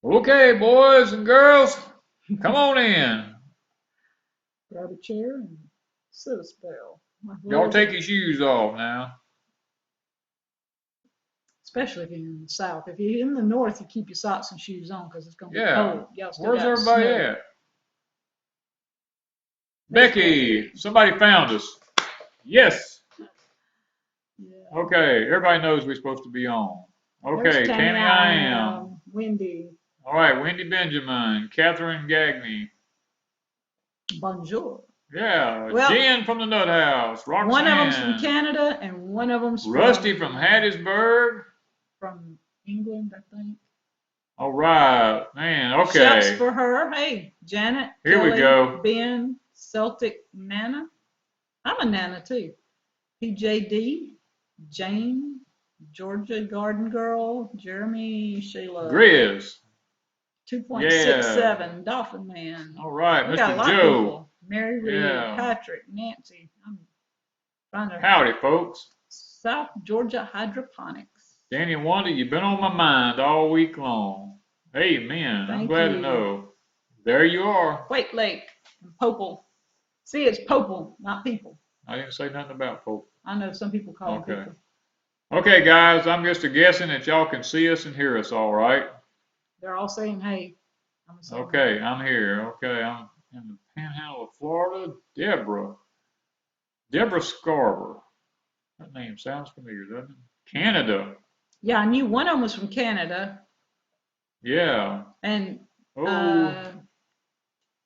Okay, boys and girls, come on in. Grab a chair and sit a spell. Y'all take your shoes off now. Especially if you're in the south. If you're in the north, you keep your socks and shoes on because it's going to be Yeah. cold. Y'all still Where's got everybody snow. at? Becky, somebody found us. Yes. Yeah. Okay, everybody knows we're supposed to be on. Okay, There's Tammy I am. Wendy. All right, Wendy Benjamin, Catherine Gagney. Bonjour. Yeah, Well, Jen from the Nut House. Roxanne. One of them's from Canada and one of them's Rusty from Hattiesburg. From England, I think. All right, man, okay. Sheps4her. Hey, Janet. Here Kelly, we go. Ben, Celtic Nana. I'm a Nana too. PJD, Jane, Georgia Garden Girl, Jeremy, Sheila. Grizz. 2.67, Dolphin Man. All right, We got a Mr. lot of Joe. people. Mary Reed, Yeah. Patrick, Nancy. I'm trying to. Howdy, folks. South Georgia Hydroponics. Danny Wanda, you've been on my mind all week long. Amen. I'm glad to know. There you are. Wait, Lake and Popel. See, it's Popel, not people. I didn't say nothing about Pope. I know some people call them people. Okay, guys, I'm just guessing that y'all can see us and hear us all right. They're all saying, hey. Okay, I'm here. Okay, I'm in the panhandle of Florida. Deborah Scarver. That name sounds familiar, doesn't it? Canada. Yeah, I knew one of them was from Canada. Yeah. And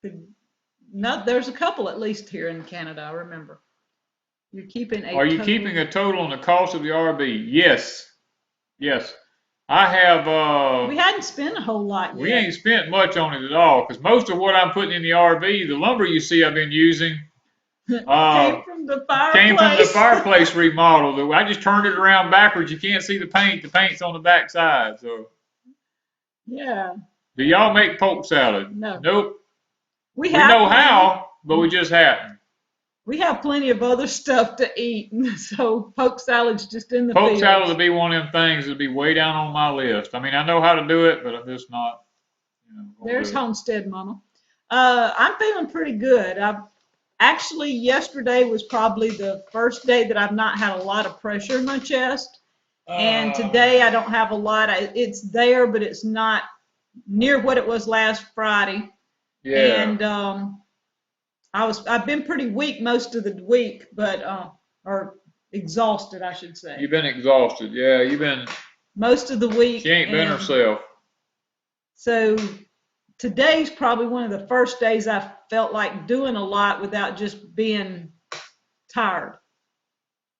there's a couple at least here in Canada, I remember. You're keeping a Are you keeping a total on the cost of the RV? Yes. Yes. I have. We hadn't spent a whole lot yet. We ain't spent much on it at all because most of what I'm putting in the RV, the lumber you see I've been using, came from the fireplace. Came from the fireplace remodel. I just turned it around backwards. You can't see the paint. The paint's on the back side. So. Yeah. Do y'all make poke salad? No. Nope. We know how, but we just haven't. We have plenty of other stuff to eat, so poke salad's just in the Poke fields. salad would be one of them things that'd be way down on my list. I mean, I know how to do it, but I'm just not. There's Homestead Mama. I'm feeling pretty good. Actually, yesterday was probably the first day that I've not had a lot of pressure in my chest, and today I don't have a lot. It's there, but it's not near what it was last Friday. Yeah. And I've been pretty weak most of the week, but or exhausted, I should say. You've been exhausted, yeah. You've been most of the week. She ain't been herself. So today's probably one of the first days I felt like doing a lot without just being tired.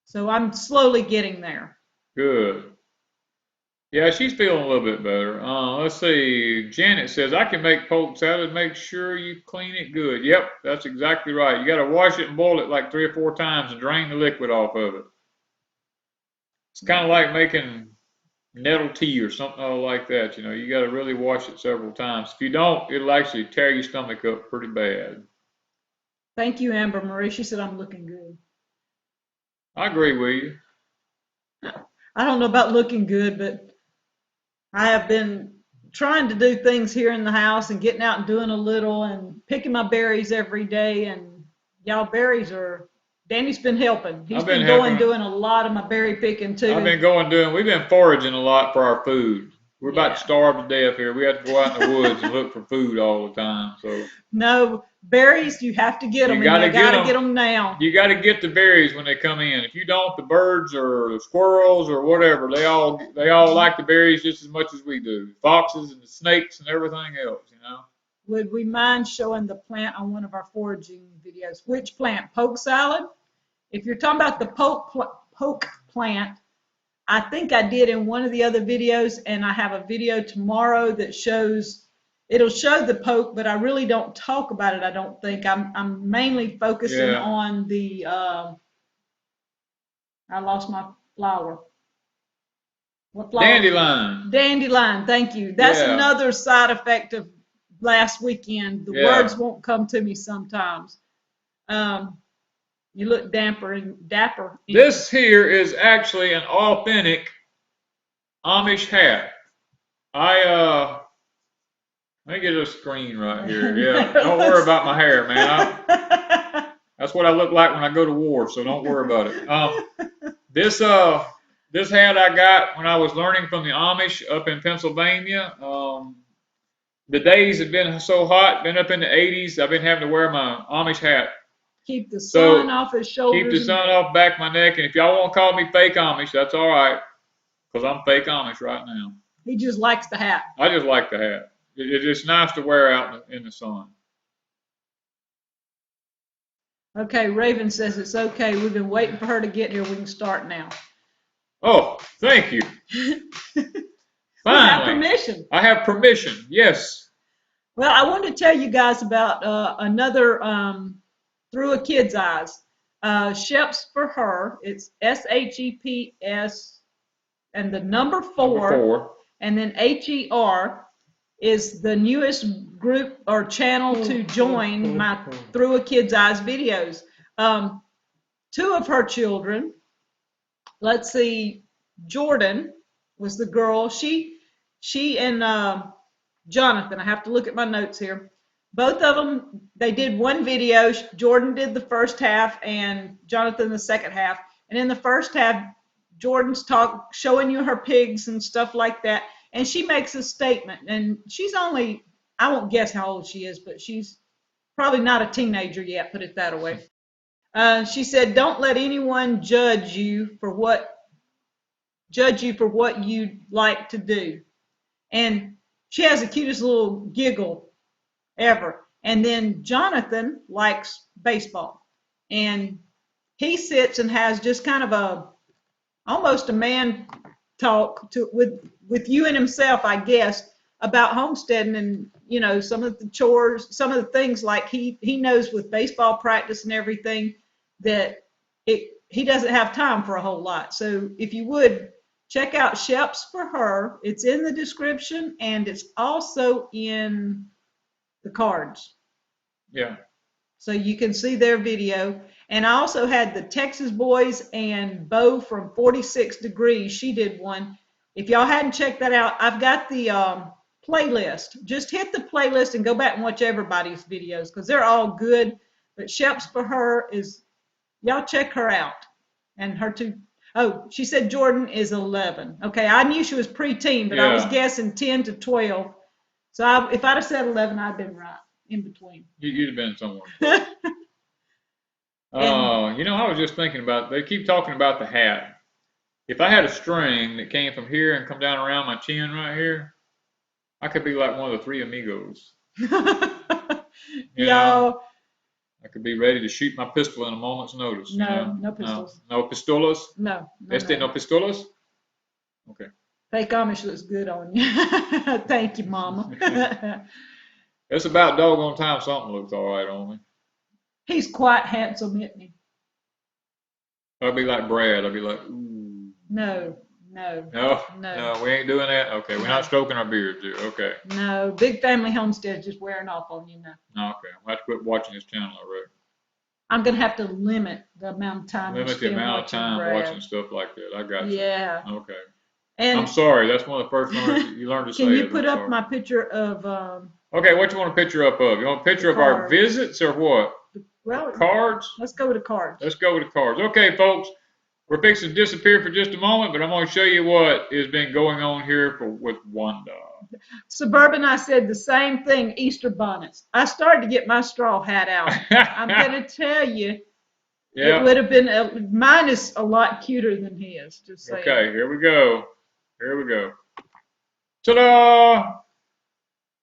So I'm slowly getting there. Good. Yeah, she's feeling a little bit better. Let's see. Janet says, I can make poke salad. Make sure you clean it good. Yep, that's exactly right. You got to wash it and boil it like 3 or 4 times and drain the liquid off of it. It's kind of like making nettle tea or something like that. You know, you got to really wash it several times. If you don't, it'll actually tear your stomach up pretty bad. Thank you, Amber Marie. She said I'm looking good. I agree with you. I don't know about looking good, but I have been trying to do things here in the house and getting out and doing a little and picking my berries every day. And y'all, berries are, Danny's been helping. He's been going doing a lot of my berry picking too. I've been we've been foraging a lot for our food. We're about to starve to death here. We have to go out in the woods and look for food all the time. So no, berries, you have to get them. You gotta get them now. You got to get the berries when they come in. If you don't, the birds or the squirrels or whatever, they all like the berries just as much as we do. Foxes and the snakes and everything else, you know. Would we mind showing the plant on one of our foraging videos? Which plant? Poke salad? If you're talking about the poke plant, I think I did in one of the other videos, and I have a video tomorrow that it'll show the poke, but I really don't talk about it, I don't think. I'm mainly focusing on the, I lost my flower. What flower? Dandelion. Dandelion, thank you. That's another side effect of last weekend. The words won't come to me sometimes. You look dapper. This here is actually an authentic Amish hat. Let me get a screen right here. Yeah, don't worry about my hair, man. That's what I look like when I go to war, so don't worry about it. This hat I got when I was learning from the Amish up in Pennsylvania. The days have been so hot, been up in the 80s. I've been having to wear my Amish hat. Keep the sun off his shoulders. Keep the sun off back my neck. And if y'all want to call me fake Amish, that's all right, because I'm fake Amish right now. He just likes the hat. I just like the hat. It's nice to wear out in the sun. Okay, Raven says it's okay. We've been waiting for her to get here. We can start now. Oh, thank you. Finally. We have permission. I have permission, yes. Well, I wanted to tell you guys about another Through a Kid's Eyes. Sheps4her. It's SHEPS and the number 4. And then HER is the newest group or channel to join my Through a Kid's Eyes videos. 2 of her children, let's see, Jordan was the girl. She and Jonathan, I have to look at my notes here. Both of them, they did one video. Jordan did the first half and Jonathan the second half. And in the first half, Jordan's showing you her pigs and stuff like that. And she makes a statement, and she's only, I won't guess how old she is, but she's probably not a teenager yet, put it that way. She said, don't let anyone judge you for what you like to do. And she has the cutest little giggle ever. And then Jonathan likes baseball. And he sits and has just kind of almost a man talk with you and himself, I guess, about homesteading and, you know, some of the chores, some of the things like he knows with baseball practice and everything that he doesn't have time for a whole lot. So if you would check out Sheps4her, it's in the description and it's also in the cards. Yeah. So you can see their video. And I also had the Texas Boys and Bo from 46 Degrees. She did one. If y'all hadn't checked that out, I've got the playlist. Just hit the playlist and go back and watch everybody's videos because they're all good. But Sheps4her is, y'all check her out. And her 2, oh, she said Jordan is 11. Okay, I knew she was preteen, but I was guessing 10 to 12. So if I'd have said 11, I'd have been right in between. You'd have been somewhere. You know, I was just thinking about, they keep talking about the hat. If I had a string that came from here and come down around my chin right here, I could be like one of the 3 amigos. You know, I could be ready to shoot my pistol in a moment's notice. No, you know? no pistols. No pistolas? No. No pistolas? Okay. Fake Amish looks good on you. Thank you, Mama. It's about doggone time something looks all right on me. He's quite handsome, isn't he? I'd be like Brad. I'd be like, ooh. No. No, we ain't doing that. Okay, we're not stroking our beards, dude. Okay. No, Big Family Homestead just wearing off on you now. Okay, I'll have to quit watching this channel already. I'm gonna have to limit the amount of time. Limit the amount of time watching stuff like that. I got you. Yeah. Okay. And I'm sorry. That's one of the first words you learned to say. Can you put up my picture of? Okay, what you want a picture up of? You want a picture of our visits or what? Well, cards? Let's go with the cards. Let's go with the cards. Okay, folks. We're fixing to disappear for just a moment, but I'm going to show you what has been going on here with Wanda. Suburban, I said the same thing, Easter bonnets. I started to get my straw hat out. I'm going to tell you, it would have been, mine is a lot cuter than his. Just saying. Okay, here we go. Here we go. Ta-da!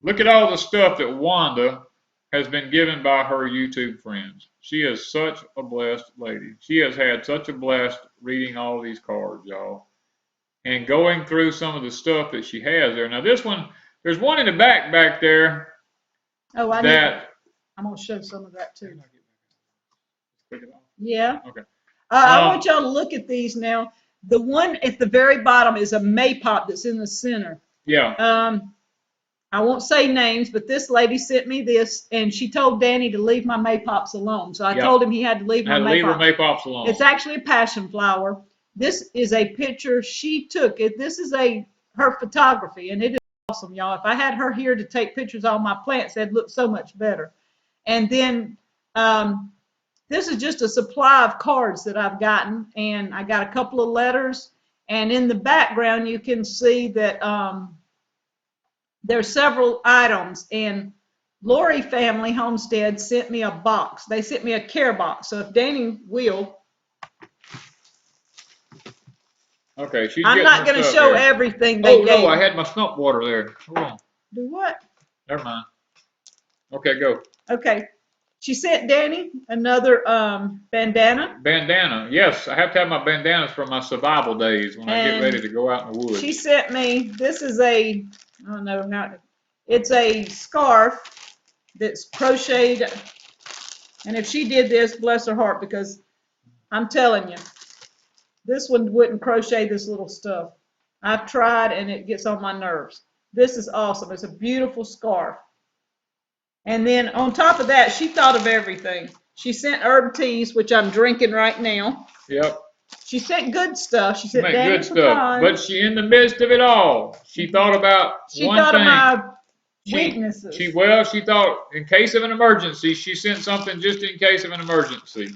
Look at all the stuff that Wanda has been given by her YouTube friends. She is such a blessed lady. She has had such a blast reading all these cards, y'all, and going through some of the stuff that she has there. Now this one, there's one in the back there. Oh, I'm going to show some of that too. Yeah. Okay. I want y'all to look at these now. The one at the very bottom is a maypop that's in the center. Yeah. I won't say names, but this lady sent me this, and she told Danny to leave my maypops alone. So I told him he had to leave my maypops. Leave her maypops alone. It's actually a passion flower. This is a picture she took. This is her photography, and it is awesome, y'all. If I had her here to take pictures of all my plants, they'd look so much better. And then this is just a supply of cards that I've gotten, and I got a couple of letters. And in the background, you can see that there's several items. And Lori Family Homestead sent me a box. They sent me a care box. So if Danny will. Okay, she's I'm getting not her going to stuff show here. everything they gave. Oh, no, I had my stump water there. Hold on. Do what? Never mind. Okay, go. Okay. She sent Danny another bandana. Bandana. Yes, I have to have my bandanas for my survival days when I get ready to go out in the woods. She sent me, this is I don't know how to, it's a scarf that's crocheted. And if she did this, bless her heart, because I'm telling you, this one wouldn't crochet this little stuff. I've tried and it gets on my nerves. This is awesome. It's a beautiful scarf. And then on top of that, she thought of everything. She sent herb teas, which I'm drinking right now. Yep. She sent good stuff. She sent good stuff. But she, in the midst of it all, she thought about one thing. She thought of my weaknesses. She thought in case of an emergency, she sent something just in case of an emergency.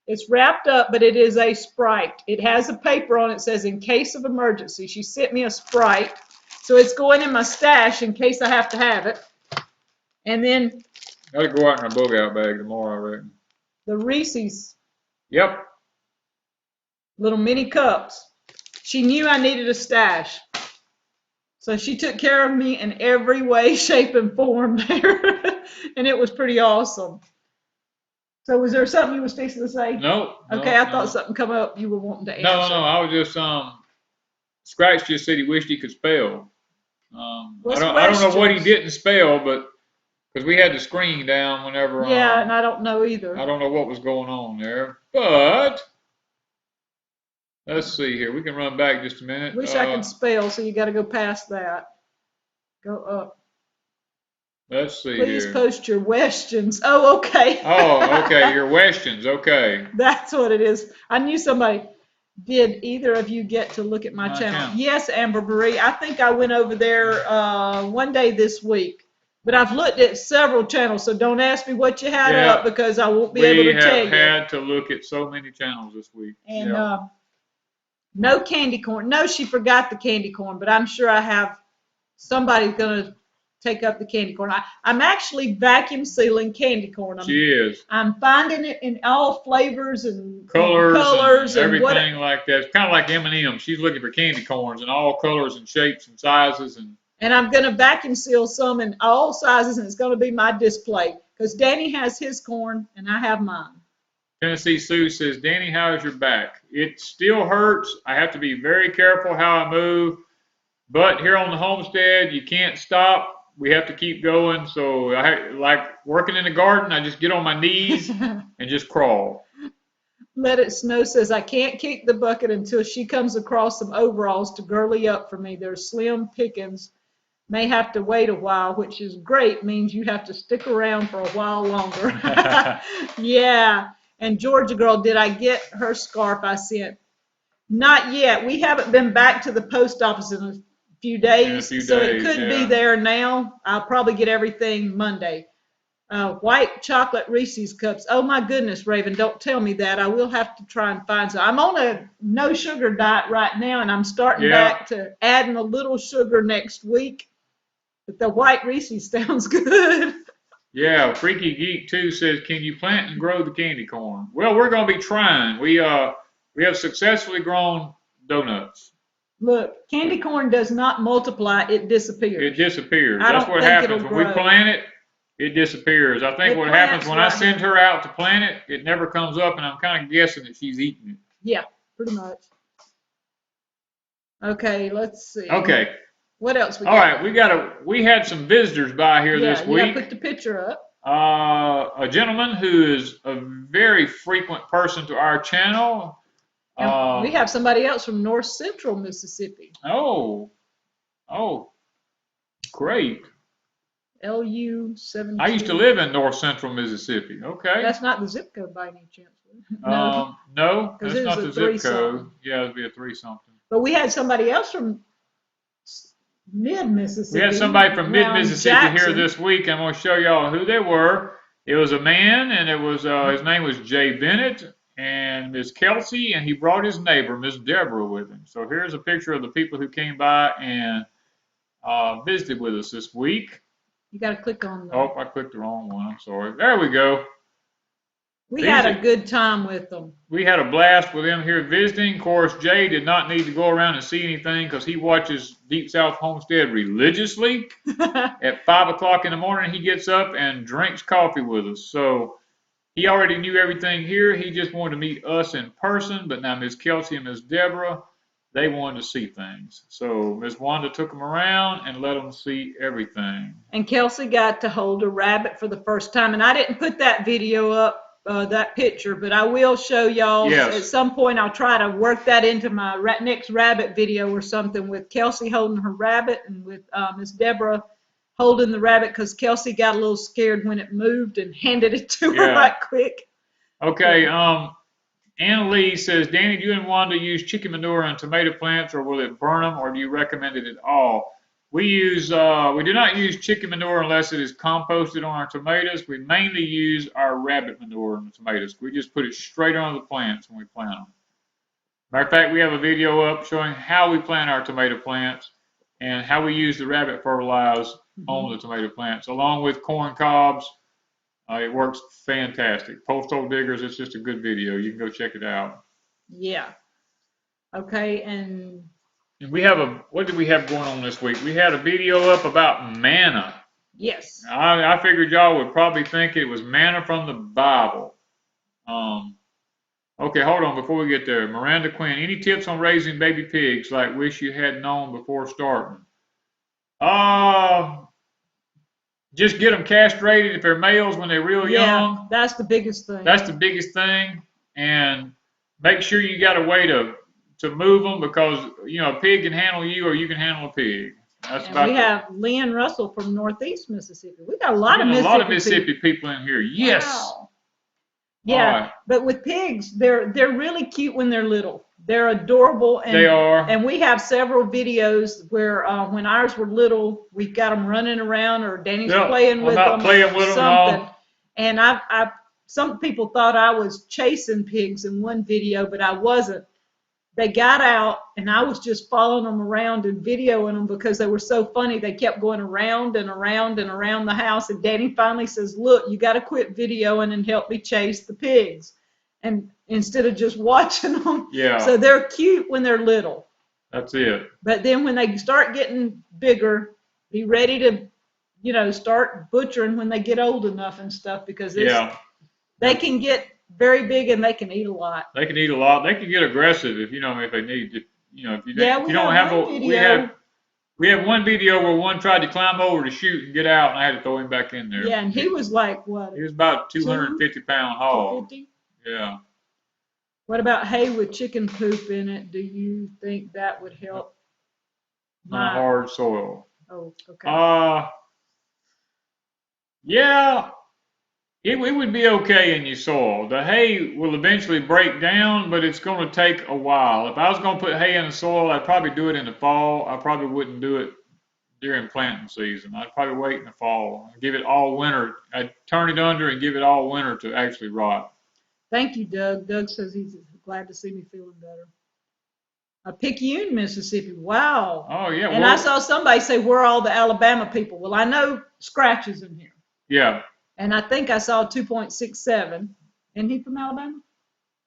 It's wrapped up, but it is a Sprite. It has a paper on it that says in case of emergency. She sent me a Sprite. So it's going in my stash in case I have to have it. And then Gotta go out in our bug out bag tomorrow, I reckon. The Reese's. Yep. Little mini cups. She knew I needed a stash. So she took care of me in every way, shape, and form there. And it was pretty awesome. So was there something you was fixing to say? No. Okay, I thought something come up you were wanting to answer. No, I was just Scratch just said he wished he could spell. I don't know what he didn't spell, but because we had the screen down whenever. Yeah, and I don't know either. I don't know what was going on there, but let's see here. We can run back just a minute. Wish I could spell, so you got to go past that. Go up. Let's see Please here. post your questions. Oh, okay. Oh, okay. Your questions. Okay. That's what it is. I knew somebody. Did either of you get to look at my channel? Yes, Amber Marie. I think I went over there one day this week. But I've looked at several channels, so don't ask me what you had up because I won't be able to tell you. We have had to look at so many channels this week. And no candy corn. No, she forgot the candy corn, but I'm sure I have somebody's going to take up the candy corn. I'm actually vacuum sealing candy corn. She is. I'm finding it in all flavors and colors and everything like that. It's kind of like M&M. She's looking for candy corns in all colors and shapes and sizes. And I'm going to vacuum seal some in all sizes, and it's going to be my display because Danny has his corn and I have mine. Tennessee Sue says, Danny, how's your back? It still hurts. I have to be very careful how I move. But here on the homestead, you can't stop. We have to keep going. So like working in the garden, I just get on my knees and just crawl. Let It Snow says, I can't kick the bucket until she comes across some overalls to girly up for me. They're slim pickings. May have to wait a while, which is great. Means you have to stick around for a while longer. Yeah. And Georgia girl, did I get her scarf I sent? Not yet. We haven't been back to the post office in a few days. It could be there now. I'll probably get everything Monday. White chocolate Reese's cups. Oh my goodness, Raven, don't tell me that. I will have to try and find some. I'm on a no sugar diet right now, and I'm starting back to adding a little sugar next week. But the white Reese's sounds good. Yeah, Freaky Geek 2 says, can you plant and grow the candy corn? Well, we're going to be trying. We have successfully grown donuts. Look, candy corn does not multiply, it disappears. It disappears. That's what happens. When we plant it, it disappears. I think what happens when I send her out to plant it, it never comes up, and I'm kind of guessing that she's eating it. Yeah, pretty much. Okay, let's see. Okay. What else we got? All right, we had some visitors by here this week. Yeah, put the picture up. A gentleman who is a very frequent person to our channel. We have somebody else from North Central Mississippi. Oh, great. LU-17. I used to live in North Central Mississippi. Okay. That's not the zip code by any chance. No, that's not the zip code. Yeah, it'd be a 3-something. But we had somebody else from Mid-Mississippi. We had somebody from around Mid-Mississippi here Jackson. this week. I'm going to show y'all who they were. It was a man, and it was his name was Jay Bennett and Miss Kelsey, and he brought his neighbor, Miss Deborah, with him. So here's a picture of the people who came by and visited with us this week. You got to click on them. Oh, I clicked the wrong one. I'm sorry. There we go. We had a good time with them. We had a blast with them here visiting. Of course, Jay did not need to go around and see anything because he watches Deep South Homestead religiously. At 5 o'clock in the morning, he gets up and drinks coffee with us. So he already knew everything here. He just wanted to meet us in person. But now Miss Kelsey and Miss Deborah, they wanted to see things. So Miss Wanda took them around and let them see everything. And Kelsey got to hold a rabbit for the first time. And I didn't put that video up. That picture, but I will show y'all at some point. I'll try to work that into my next rabbit video or something, with Kelsey holding her rabbit and with Miss Deborah holding the rabbit, because Kelsey got a little scared when it moved and handed it to her right quick. Okay, Anna Lee says, Danny, do you and Wanda use chicken manure on tomato plants, or will it burn them, or do you recommend it at all? We do not use chicken manure unless it is composted on our tomatoes. We mainly use our rabbit manure on the tomatoes. We just put it straight on the plants when we plant them. Matter of fact, we have a video up showing how we plant our tomato plants and how we use the rabbit fertilizer on the tomato plants, along with corn cobs. It works fantastic. Post hole diggers, it's just a good video. You can go check it out. Yeah. Okay, and we have what did we have going on this week? We had a video up about manna. Yes. I figured y'all would probably think it was manna from the Bible. Okay, hold on before we get there. Miranda Quinn, any tips on raising baby pigs like wish you had known before starting? Just get them castrated if they're males when they're real young. That's the biggest thing. That's the biggest thing. And make sure you got a way to move them, because a pig can handle you or you can handle a pig. We have Lynn Russell from Northeast Mississippi. We got a lot of Mississippi people in here. Yes. Wow. Yeah, right. But with pigs, they're really cute when they're little. They're adorable. And, they are. And we have several videos where when ours were little, we got them running around, or Danny's playing with them. Something. And some people thought I was chasing pigs in one video, but I wasn't. They got out, and I was just following them around and videoing them because they were so funny. They kept going around and around and around the house. And Danny finally says, look, you got to quit videoing and help me chase the pigs. And instead of just watching them. Yeah. So they're cute when they're little. That's it. But then when they start getting bigger, be ready to, start butchering when they get old enough and stuff, because they can get very big and they can eat a lot. They can eat a lot. They can get aggressive if they need to. If you don't have a video. We have one video where one tried to climb over to shoot and get out, and I had to throw him back in there. Yeah, and he was like what? He was about 250-pound hog. 250? Yeah. What about hay with chicken poop in it? Do you think that would help? On hard soil. Oh, okay. Yeah. It would be okay in your soil. The hay will eventually break down, but it's going to take a while. If I was going to put hay in the soil, I'd probably do it in the fall. I probably wouldn't do it during planting season. I'd probably wait in the fall and give it all winter. I'd turn it under and give it all winter to actually rot. Thank you, Doug. Doug says he's glad to see me feeling better. Picayune, Mississippi. Wow. Oh, yeah. And I saw somebody say, where are all the Alabama people? Well, I know Scratch is in here. Yeah. And I think I saw 2.67. Isn't he from Alabama?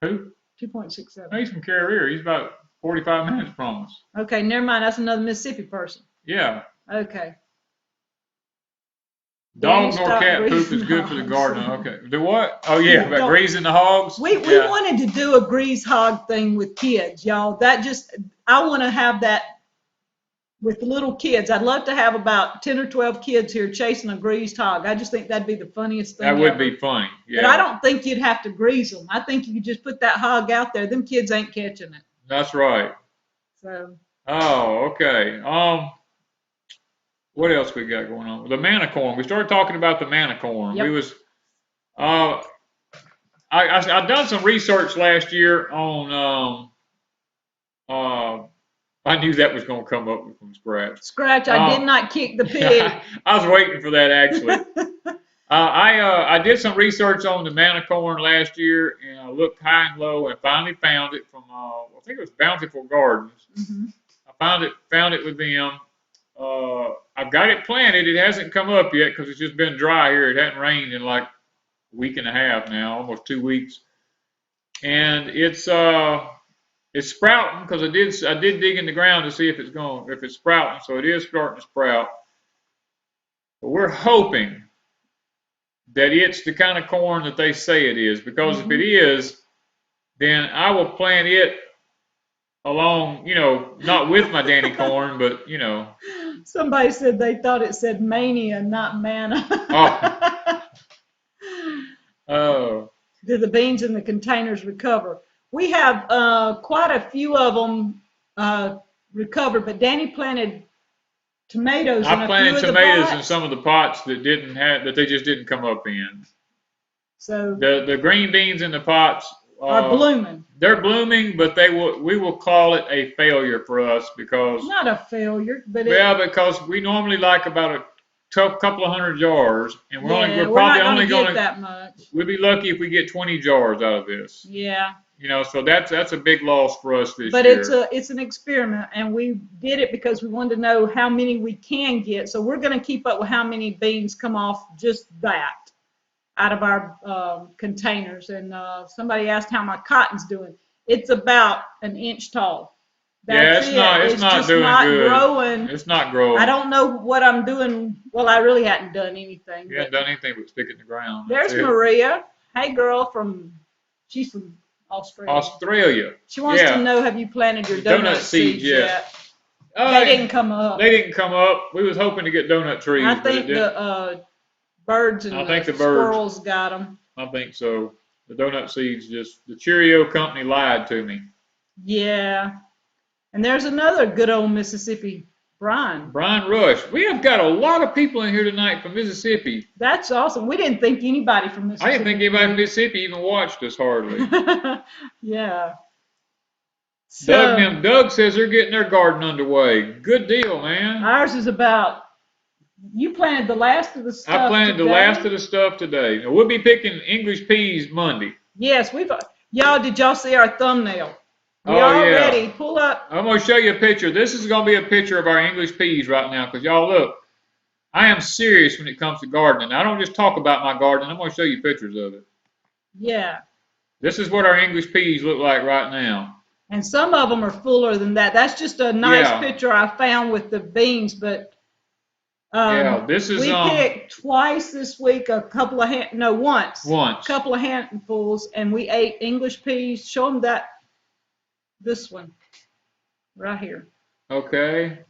Who? 2.67. He's from Carrier. He's about 45 minutes from us. Okay, never mind. That's another Mississippi person. Yeah. Okay. Dog nor cat poop is good for the garden. Okay. Do what? Oh, yeah, about greasing the hogs? We wanted to do a grease hog thing with kids, y'all. I want to have that with little kids. I'd love to have about 10 or 12 kids here chasing a greased hog. I just think that'd be the funniest thing That would ever. Be funny, yeah. But I don't think you'd have to grease them. I think you could just put that hog out there. Them kids ain't catching it. That's right. So. Oh, okay. What else we got going on? The manna corn. We started talking about the manna corn. Yep. I've done some research last year on, I knew that was going to come up from scratch. Scratch, I did not kick the pig. I was waiting for that, actually. I did some research on the manna corn last year, and I looked high and low and finally found it from, I think it was Bountiful Gardens. Mm-hmm. I found it with them. I've got it planted. It hasn't come up yet because it's just been dry here. It hadn't rained in like a week and a half now, almost 2 weeks. And it's sprouting because I did dig in the ground to see if it's sprouting. So it is starting to sprout. But we're hoping that it's the kind of corn that they say it is, because if it is, then I will plant it along, not with my Danny corn, but Somebody said they thought it said mania, not manna. Oh. Do the beans in the containers recover? We have quite a few of them recovered, but Danny planted tomatoes. I planted tomatoes in some of the pots that they just didn't come up in. So the green beans in the pots are blooming. They're blooming, but we will call it a failure for us because not a failure, but because we normally like about a couple of hundred jars, and we're probably only going to get that much. We'll be lucky if we get 20 jars out of this. Yeah. So that's a big loss for us this year. But it's an experiment, and we did it because we wanted to know how many we can get. So we're going to keep up with how many beans come off just that out of our containers. And somebody asked how my cotton's doing. It's about an inch tall. That's it's not doing good. Growing. It's not growing. I don't know what I'm doing. Well, I really hadn't done anything. You haven't done anything but stick it in the ground. There's Maria. Hey, girl, she's from Australia. She wants to know, have you planted your donut seeds yet? They didn't come up. They didn't come up. We was hoping to get donut trees. I think the birds and the squirrels got them. I think so. The donut seeds, the Cheerio company lied to me. Yeah. And there's another good old Mississippi, Brian. Brian Rush. We have got a lot of people in here tonight from Mississippi. That's awesome. We didn't think anybody from Mississippi. I didn't think anybody from Mississippi even watched us hardly. Yeah. So, Doug says they're getting their garden underway. Good deal, man. Ours is you planted the last of the stuff I planted the last of the stuff today. Now, we'll be picking English peas Monday. Yes, did y'all see our thumbnail? We already pull up. I'm going to show you a picture. This is going to be a picture of our English peas right now, because y'all look, I am serious when it comes to gardening. I don't just talk about my garden. I'm going to show you pictures of it. Yeah. This is what our English peas look like right now. And some of them are fuller than that. That's just a nice picture I found with the beans, but this is we picked twice this week, once. A couple of handfuls, and we ate English peas. Show them this one right here. Okay.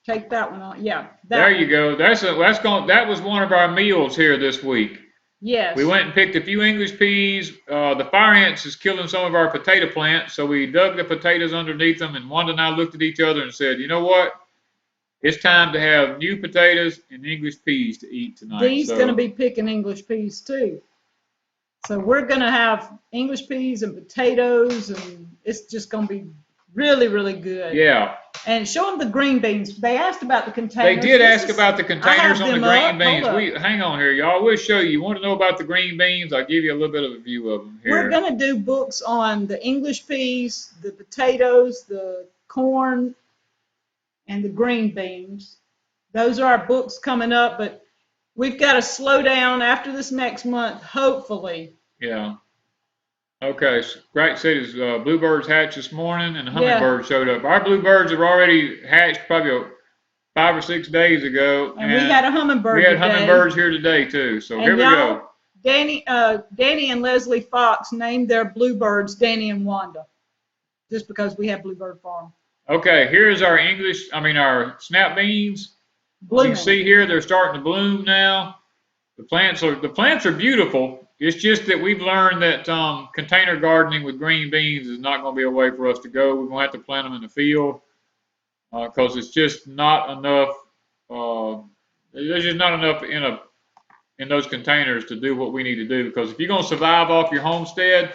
Take that one on. Yeah. There you go. That was one of our meals here this week. Yes. We went and picked a few English peas. The fire ants is killing some of our potato plants, so we dug the potatoes underneath them, and Wanda and I looked at each other and said, you know what? It's time to have new potatoes and English peas to eat tonight. Dee's going to be picking English peas too. So we're going to have English peas and potatoes, and it's just going to be really, really good. Yeah. And show them the green beans. They asked about the containers. They did ask about the containers on the green beans. Hang on here, y'all. We'll show you. You want to know about the green beans? I'll give you a little bit of a view of them here. We're going to do books on the English peas, the potatoes, the corn, and the green beans. Those are our books coming up, but we've got to slow down after this next month, hopefully. Yeah. Okay. Great said his bluebirds hatched this morning, and the hummingbird showed up. Our bluebirds have already hatched probably 5 or 6 days ago. And we had a hummingbird We had hummingbirds here today, too. So here we go. Danny and Leslie Fox named their bluebirds Danny and Wanda, just because we have Bluebird Farm. Okay, here's our our snap beans. Blooming. You can see here they're starting to bloom now. The plants are beautiful. It's just that we've learned that container gardening with green beans is not going to be a way for us to go. We're going to have to plant them in the field because it's just not enough. There's just not enough in those containers to do what we need to do. Because if you're going to survive off your homestead,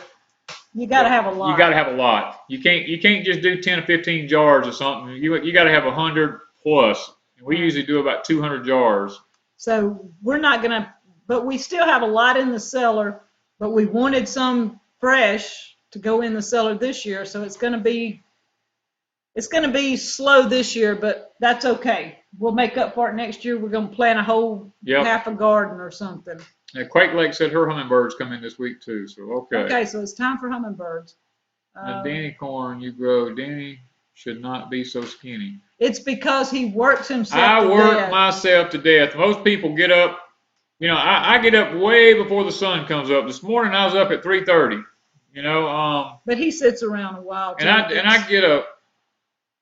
You got to have a lot. You got to have a lot. You can't just do 10 or 15 jars or something. You got to have 100 plus. And we usually do about 200 jars. So we're not gonna, but we still have a lot in the cellar. But we wanted some fresh to go in the cellar this year, so it's gonna be slow this year, but that's okay. We'll make up for it next year. We're gonna plant a whole half a garden or something. And Quake Lake said her hummingbirds come in this week too, so okay. Okay, so it's time for hummingbirds. Danny corn you grow. Danny should not be so skinny. It's because he works himself to death. I work myself to death. Most people get up, you know, I get up way before the sun comes up. This morning I was up at 3:30, you know. But he sits around a while too. And I get up,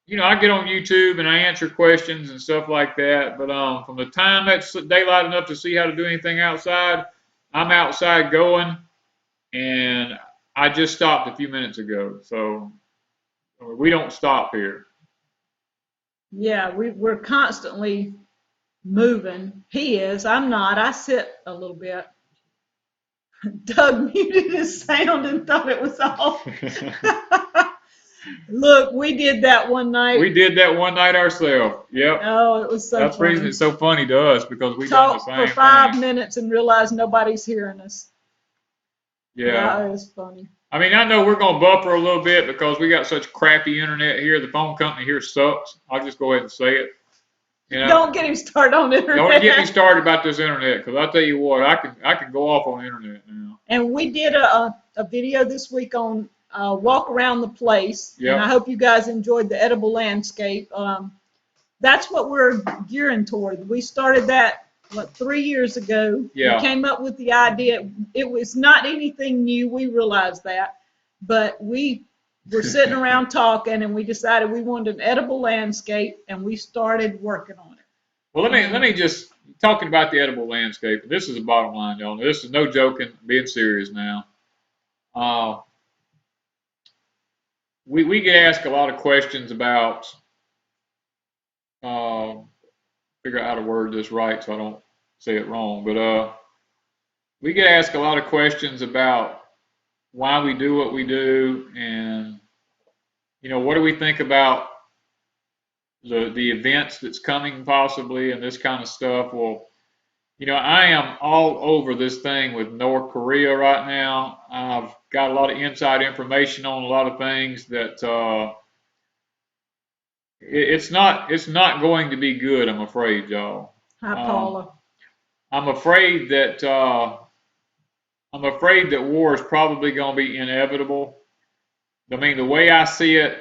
you know, I get on YouTube and I answer questions and stuff like that. But from the time that's daylight enough to see how to do anything outside, I'm outside going, and I just stopped a few minutes ago. So we don't stop here. Yeah, we're constantly moving. He is. I'm not. I sit a little bit. Doug muted his sound and thought it was off. Look, we did that one night. We did that one night ourselves. Yep. Oh, it was so That's funny. the reason it's so funny to us, because we done the same thing. For 5 minutes and realized nobody's hearing us. Yeah. It was funny. I mean, I know we're going to buffer a little bit because we got such crappy internet here. The phone company here sucks. I'll just go ahead and say it. You know? Don't get him started on internet. Don't get me started about this internet, because I'll tell you what, I can go off on the internet now. And we did a video this week on walk around the place. Yep. And I hope you guys enjoyed the edible landscape. That's what we're gearing toward. We started that 3 years ago. Yeah. We came up with the idea. It was not anything new. We realized that, but we were sitting around talking, and we decided we wanted an edible landscape, and we started working on it. Well, let me just talking about the edible landscape. This is the bottom line, y'all. This is no joking. I'm being serious now. We get asked a lot of questions about. Figure out how to word this right so I don't say it wrong. But we get asked a lot of questions about why we do what we do, and you know, what do we think about the events that's coming possibly, and this kind of stuff. Well, you know, I am all over this thing with North Korea right now. I've got a lot of inside information on a lot of things that it's not going to be good, I'm afraid, y'all. Hi, Paula. I'm afraid that war is probably going to be inevitable. I mean, the way I see it,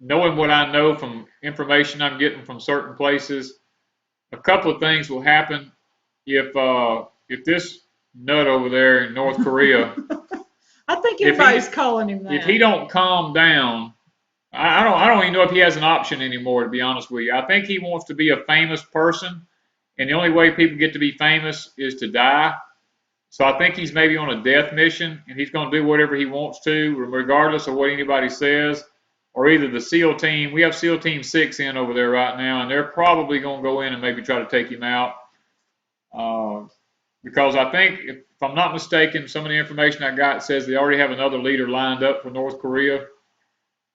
knowing what I know from information I'm getting from certain places, a couple of things will happen if this nut over there in North Korea. I think everybody's calling him that. If he don't calm down, I don't even know if he has an option anymore, to be honest with you. I think he wants to be a famous person, and the only way people get to be famous is to die. So I think he's maybe on a death mission, and he's going to do whatever he wants to, regardless of what anybody says. Or either the SEAL team, we have SEAL Team 6 in over there right now, and they're probably going to go in and maybe try to take him out. Because I think, if I'm not mistaken, some of the information I got says they already have another leader lined up for North Korea.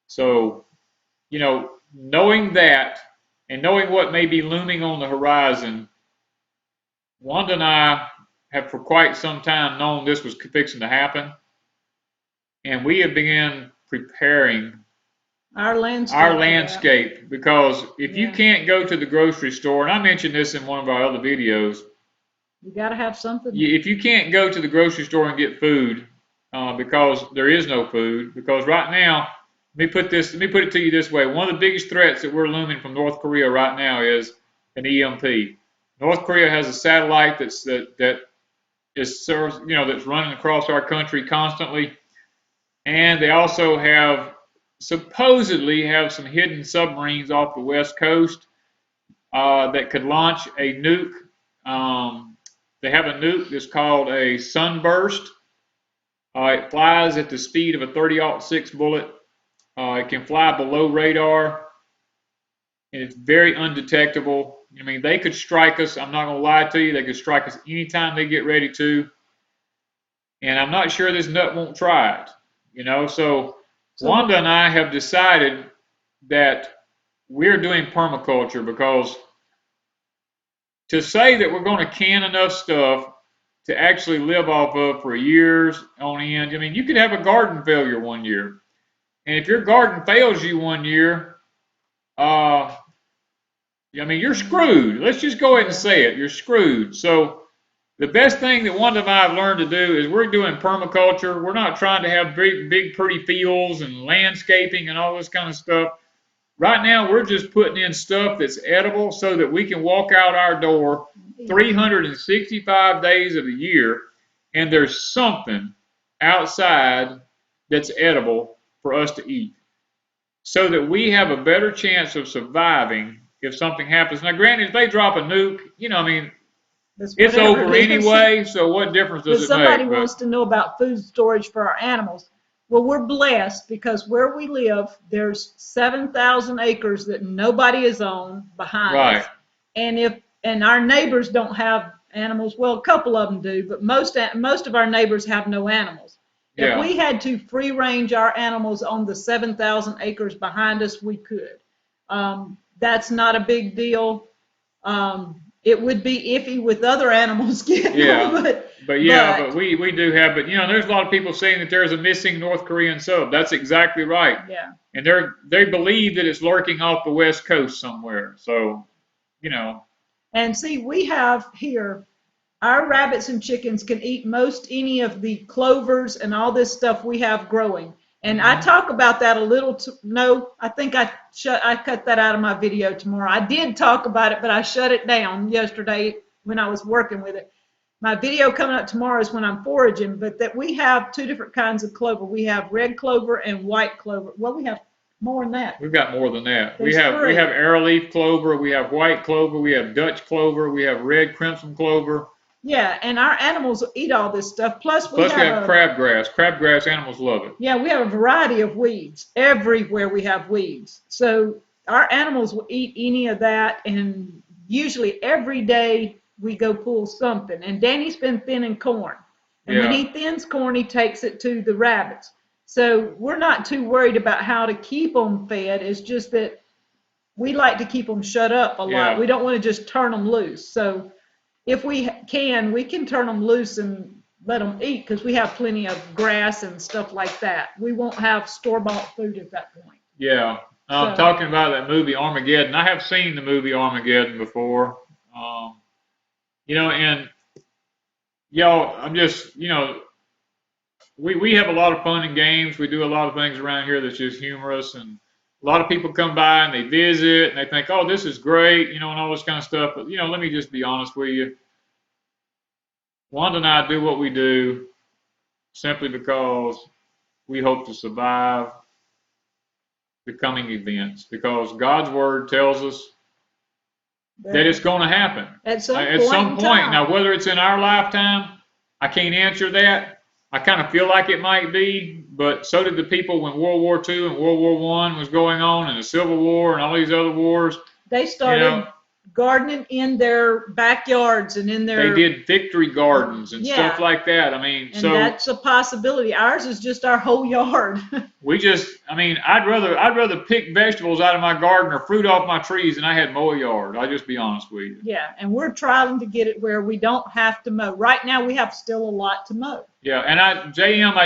So, you know, knowing that and knowing what may be looming on the horizon, Wanda and I have for quite some time known this was fixing to happen. And we have begun preparing our landscape, because if you can't go to the grocery store, and I mentioned this in one of our other videos, you got to have something. If you can't go to the grocery store and get food, because there is no food, because right now, let me put it to you this way: one of the biggest threats that we're looming from North Korea right now is an EMP. North Korea has a satellite that's running across our country constantly, and they also supposedly have some hidden submarines off the west coast that could launch a nuke. They have a nuke that's called a sunburst. It flies at the speed of a .30-06 bullet. It can fly below radar, and it's very undetectable. I mean, they could strike us. I'm not going to lie to you. They could strike us anytime they get ready to. and I'm not sure this nut won't try it. You know, so So Wanda and I have decided that we're doing permaculture because to say that we're going to can enough stuff to actually live off of for years on end, I mean, you could have a garden failure one year. And if your garden fails you one year, I mean, you're screwed. Let's just go ahead and say it. You're screwed. So the best thing that Wanda and I have learned to do is we're doing permaculture. We're not trying to have big, pretty fields and landscaping and all this kind of stuff. Right now, we're just putting in stuff that's edible so that we can walk out our door 365 days of the year, and there's something outside that's edible for us to eat so that we have a better chance of surviving if something happens. Now, granted, if they drop a nuke, you know, I mean, it's over anyway, so what difference does it make? Somebody wants to know about food storage for our animals. Well, we're blessed because where we live, there's 7,000 acres that nobody is on behind us. And our neighbors don't have animals. Well, a couple of them do, but most of our neighbors have no animals. If we had to free range our animals on the 7,000 acres behind us, we could. That's not a big deal. It would be iffy with other animals getting them, but we do have, but you know, there's a lot of people saying that there's a missing North Korean sub. That's exactly right. Yeah. And they believe that it's lurking off the West Coast somewhere. So, you know. And see, we have here, our rabbits and chickens can eat most any of the clovers and all this stuff we have growing. And I talk about that a little. I think I cut that out of my video tomorrow. I did talk about it, but I shut it down yesterday when I was working with it. My video coming up tomorrow is when I'm foraging, but that we have two different kinds of clover. We have red clover and white clover. Well, we have more than that. We've got more than that. We have arrowleaf clover, we have white clover, we have Dutch clover, we have red crimson clover. Yeah, and our animals eat all this stuff. Plus we have crabgrass. Crabgrass animals love it. Yeah, we have a variety of weeds. Everywhere we have weeds. So our animals will eat any of that, and usually every day we go pull something. And Danny's been thinning corn. And when he thins corn, he takes it to the rabbits. So we're not too worried about how to keep them fed. It's just that we like to keep them shut up a lot. We don't want to just turn them loose. So if we can turn them loose and let them eat because we have plenty of grass and stuff like that. We won't have store-bought food at that point. Yeah. Talking about that movie Armageddon, I have seen the movie Armageddon before. You know, and y'all, I'm just, you know, we have a lot of fun and games. We do a lot of things around here that's just humorous, and a lot of people come by and they visit and they think, oh, this is great, you know, and all this kind of stuff. But, you know, let me just be honest with you. Wanda and I do what we do simply because we hope to survive the coming events, because God's word tells us that it's going to happen at some point. Now, whether it's in our lifetime, I can't answer that. I kind of feel like it might be, but so did the people when World War II and World War I was going on, and the Civil War and all these other wars. They started gardening in their backyards and in their. They did victory gardens and stuff like that. I mean, and that's a possibility. Ours is just our whole yard. I'd rather pick vegetables out of my garden or fruit off my trees than I had mow a yard. I'll just be honest with you. Yeah, and we're trying to get it where we don't have to mow. Right now, we have still a lot to mow. Yeah, and I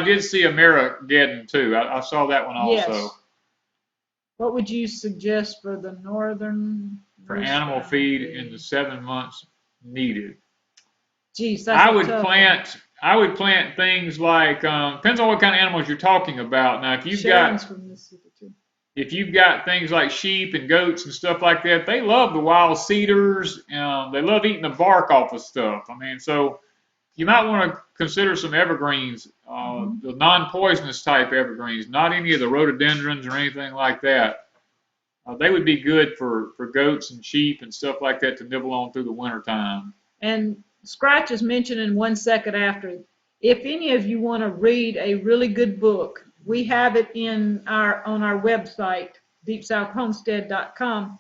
did see Amerigeddon too. I saw that one also. Yes. What would you suggest for the northern? For animal feed in the 7 months needed. Geez, that's I would plant things like depends on what kind of animals you're talking about. Now, if you've got things like sheep and goats and stuff like that, they love the wild cedars. They love eating the bark off of stuff. I mean, so you might want to consider some evergreens, the non-poisonous type evergreens, not any of the rhododendrons or anything like that. They would be good for goats and sheep and stuff like that to nibble on through the winter time. And Scratch is mentioned in 1 second after. If any of you want to read a really good book, we have it on our website, deepsouthhomestead.com.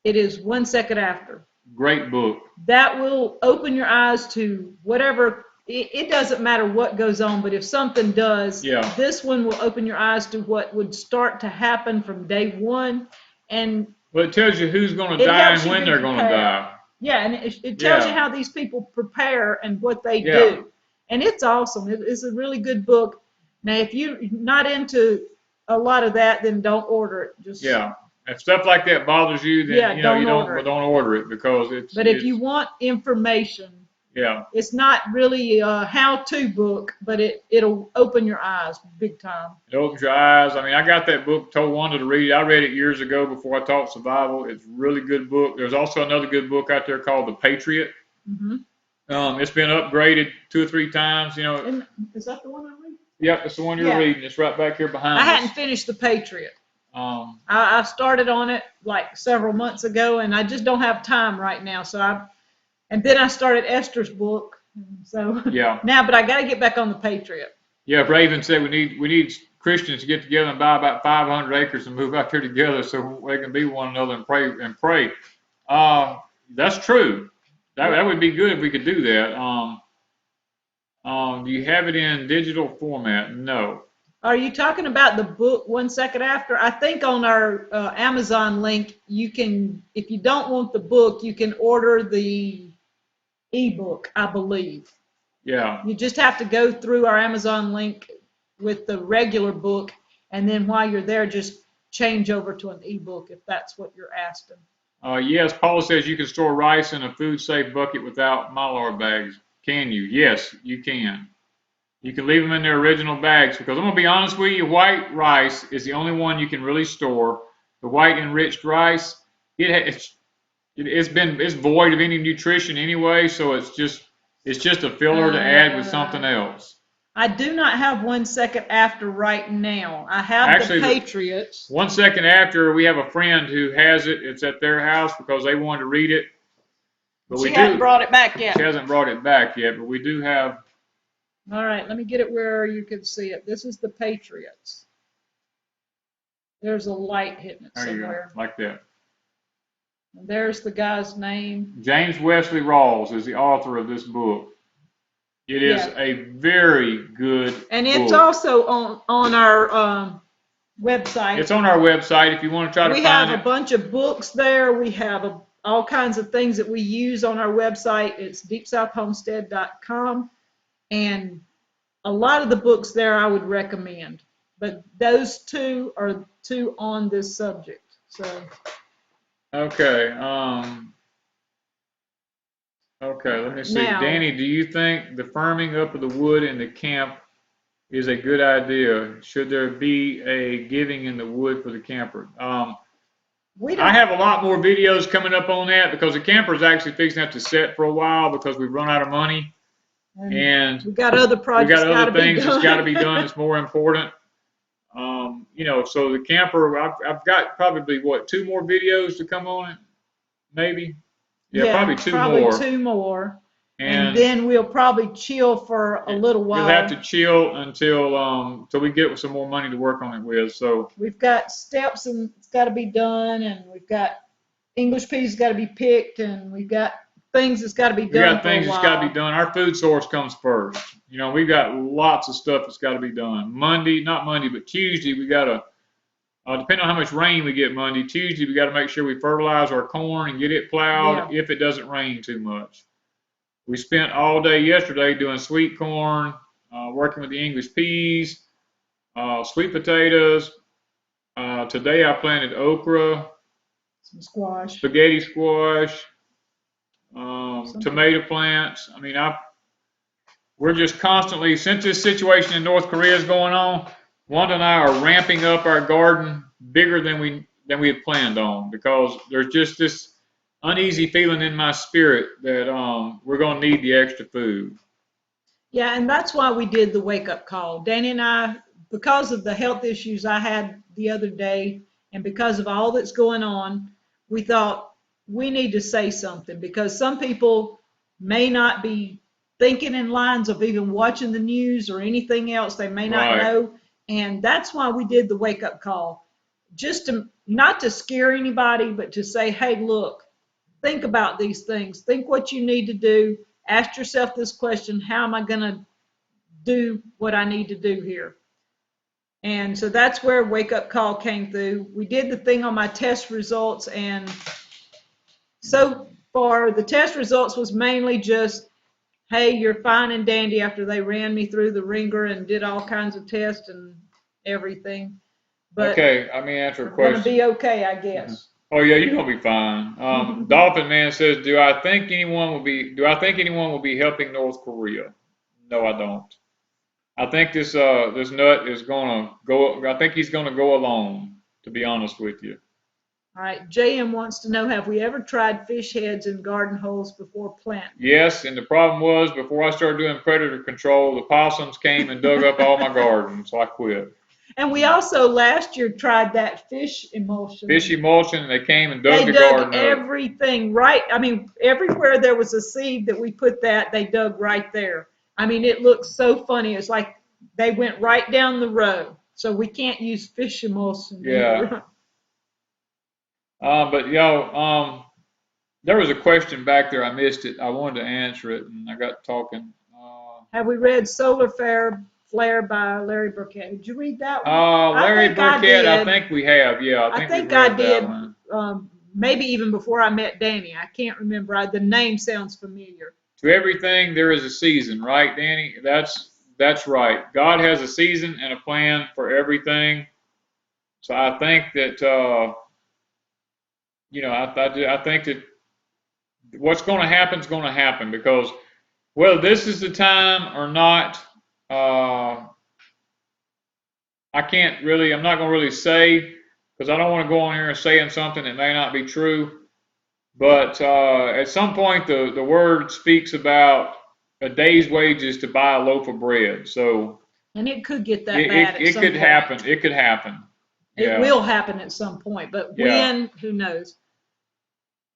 It is 1 second after. Great book. That will open your eyes to whatever it doesn't matter what goes on, but if something does, Yeah. this one will open your eyes to what would start to happen from day one. And Well, it tells you who's going to it die helps and you when be they're going to prepared. die. Yeah, and it tells you Yeah. how these people prepare and what they Yeah. do. And it's awesome. It's a really good book. Now, if you're not into a lot of that, then don't order it. Just Yeah. If stuff like that bothers you, then Yeah, you know don't you order it. don't order it because it's. But if you want information, Yeah. it's not really a how-to book, but it'll open your eyes big time. It opens your eyes. I mean, I got that book, told Wanda to read it. I read it years ago before I taught survival. It's a really good book. There's also another good book out there called The Patriot. Mm-hmm. It's been upgraded 2 or 3 times. You know. And is that the one I'm reading? Yep, it's the one you're reading. It's right back here behind I us. hadn't finished The Patriot. Um, I started on it like several months ago, and I just don't have time right now. And then I started Esther's book. So yeah. now, but I got to get back on The Patriot. Yeah, Raven said we need Christians to get together and buy about 500 acres and move out there together so they can be one another and pray. That's true. That would be good if we could do that. Do you have it in digital format? No. Are you talking about the book 1 second after? I think on our Amazon link, you can, if you don't want the book, you can order the ebook, I believe. Yeah. You just have to go through our Amazon link with the regular book, and then while you're there, just change over to an ebook if that's what you're asking. Yes, Paula says you can store rice in a food-safe bucket without Mylar bags. Can you? Yes, you can. You can leave them in their original bags because I'm going to be honest with you, white rice is the only one you can really store. The white enriched rice, it's void of any nutrition anyway, so it's just a filler to add with something else. I do not have 1 second after right now. I have the Patriots. 1 second after, we have a friend who has it. It's at their house because they wanted to read it. But she hasn't brought it back yet. She hasn't brought it back yet, but we do have. All right, let me get it where you can see it. This is the Patriots. There's a light hitting it somewhere. There you go, like that. And there's the guy's name. James Wesley Rawls is the author of this book. It is a very good and it's book. Also on our website. It's on our website if you want to try to find it. We have a bunch of books there. We have all kinds of things that we use on our website. It's deepsouthhomestead.com. And a lot of the books there I would recommend. But those two are two on this subject. So. Okay. Okay, let me see. Now, Danny, do you think the firming up of the wood in the camp is a good idea? Should there be a giving in the wood for the camper? I have a lot more videos coming up on that because the camper is actually fixing to have to set for a while because we've run out of money. And we've got other projects. We've got other things that's got to be done that's more important. So the camper, I've got probably, 2 more videos to come on it? Maybe? Yeah, probably two more. And then we'll probably chill for a little while. We'll have to chill until we get some more money to work on it with. So we've got steps and it's got to be done, and we've got English peas got to be picked, and we've got things that's got to be done. We got things that's got to be done. Our food source comes first. We've got lots of stuff that's got to be done. Not Monday, but Tuesday we got to. Depending on how much rain we get Monday, Tuesday we got to make sure we fertilize our corn and get it plowed if it doesn't rain too much. We spent all day yesterday doing sweet corn, working with the English peas, sweet potatoes. Today I planted okra, some squash, spaghetti squash, tomato plants. I mean, we're just constantly, since this situation in North Korea is going on, Wanda and I are ramping up our garden bigger than we had planned on because there's just this uneasy feeling in my spirit that we're going to need the extra food. Yeah, and that's why we did the wake-up call. Danny and I, because of the health issues I had the other day and because of all that's going on, we thought we need to say something because some people may not be thinking in lines of even watching the news or anything else. They may not know. And that's why we did the wake-up call, just to not to scare anybody, but to say, hey, look, think about these things. Think what you need to do asked yourself this question: how am I going to do what I need to do here? And so that's where Wake Up Call came through. We did the thing on my test results, and so far the test results was mainly just, hey, you're fine and dandy, after they ran me through the ringer and did all kinds of tests and everything. But okay, let me answer a I'm going to question. be okay, I guess. Oh yeah, you're gonna be fine. Dolphin Man says, do I think anyone will be helping North Korea? No, I don't. I think this nut is gonna go. I think he's gonna go alone. To be honest with you. All right, JM wants to know, have we ever tried fish heads in garden holes before planting? Yes, and the problem was, before I started doing predator control, the possums came and dug up all my garden, so I quit. And we also last year tried that fish emulsion. Fish emulsion, and they came and dug They the garden dug up. everything right. I mean, everywhere there was a seed that we put that, they dug right there. I mean, it looks so funny. It's like they went right down the row. So we can't use fish emulsion. Yeah. But there was a question back there. I missed it. I wanted to answer it, and I got talking. Have we read Solar Flare by Larry Burkett? Did you read that one? Larry Burkett, I think we have. Yeah, I think we I read did. that one. Maybe even before I met Danny. I can't remember. The name sounds familiar. To everything there is a season, right, Danny? That's right. God has a season and a plan for everything. So I think that I think that what's going to happen is going to happen, because whether this is the time or not, I'm not going to really say, because I don't want to go on here and saying something that may not be true. But at some point, the word speaks about a day's wages to buy a loaf of bread. So, and it could get that bad. It could happen. It could happen. It will happen at some point, but when, who knows?